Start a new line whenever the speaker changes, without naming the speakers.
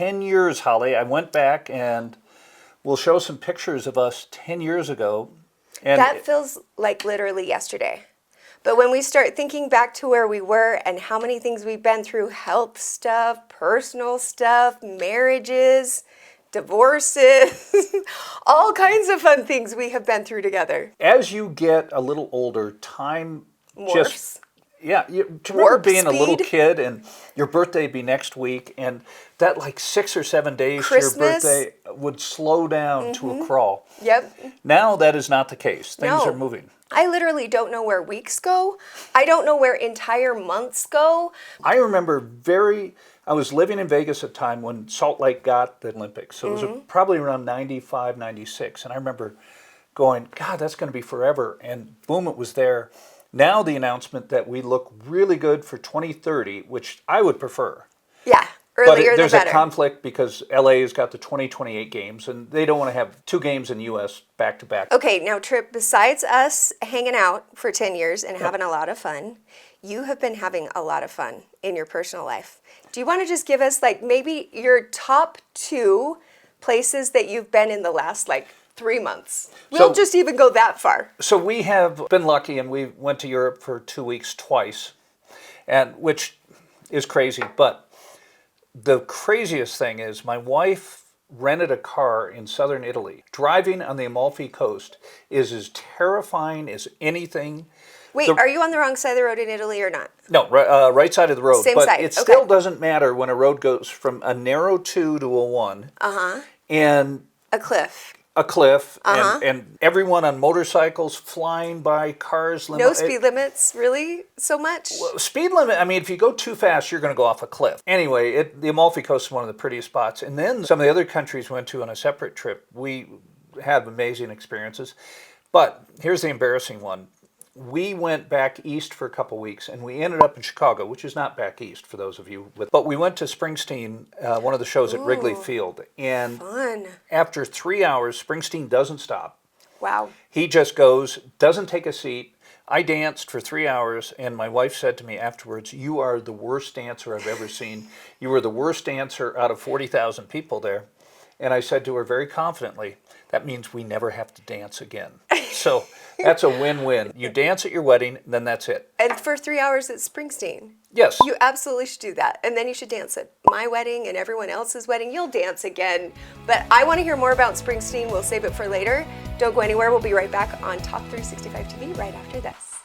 10 years, Holly. I went back and we'll show some pictures of us 10 years ago. And
that feels like literally yesterday. But when we start thinking back to where we were and how many things we've been through, health stuff, personal stuff, marriages, divorces, all kinds of fun things we have been through together.
as you get a little older, time
Morphs.
just... Yeah, do you remember
Warp
being a little
speed?
kid and your birthday be next week, and that like 6 or 7 days to your
Christmas?
birthday would slow down to a crawl.
Yep.
Now that is not the case. Things
No.
are moving.
I literally don't know where weeks go. I don't know where entire months go.
I remember I was living in Vegas at the time when Salt Lake got the Olympics. So it was probably around 95, 96. And I remember going, God, that's going to be forever. And boom, it was there. Now the announcement that we look really good for 2030, which I would prefer.
Yeah,
But
earlier the
there's
better.
a conflict because LA's got the 2028 games, and they don't want to have 2 games in the U.S. back to back.
Okay, now Trip, besides us hanging out for 10 years and having a lot of fun, you have been having a lot of fun in your personal life. Do you want to just give us like maybe your top 2 places that you've been in the last like 3 months? We'll just even go that far.
So we have been lucky, and we went to Europe for 2 weeks twice, and which is crazy. But the craziest thing is my wife rented a car in southern Italy. Driving on the Amalfi Coast is as terrifying as anything.
Wait, are you on the wrong side of the road in Italy or not?
No, right side of the road.
Same
but
side,
it
okay.
still doesn't matter when a road goes from a narrow 2 to a 1. And
A cliff.
a cliff, and everyone on motorcycles flying by, cars.
No speed limits, really? So much?
Speed limit, I mean, if you go too fast, you're going to go off a cliff. Anyway, the Amalfi Coast is one of the prettiest spots. And then some of the other countries we went to on a separate trip, we had amazing experiences. But here's the embarrassing one. We went back east for a couple weeks, and we ended up in Chicago, which is not back east for those of you. But we went to Springsteen, one of the shows at Wrigley Field. And
Fun.
after 3 hours, Springsteen doesn't stop.
Wow.
He just goes, doesn't take a seat. I danced for 3 hours, and my wife said to me afterwards, "You are the worst dancer I've ever seen. You were the worst dancer out of 40,000 people there." And I said to her very confidently, "That means we never have to dance again." So that's a win-win. You dance at your wedding, then that's it.
And for 3 hours at Springsteen.
Yes.
You absolutely should do that. And then you should dance at my wedding and everyone else's wedding. You'll dance again. But I want to hear more about Springsteen. We'll save it for later. Don't go anywhere. We'll be right back on Talk365 TV right after this.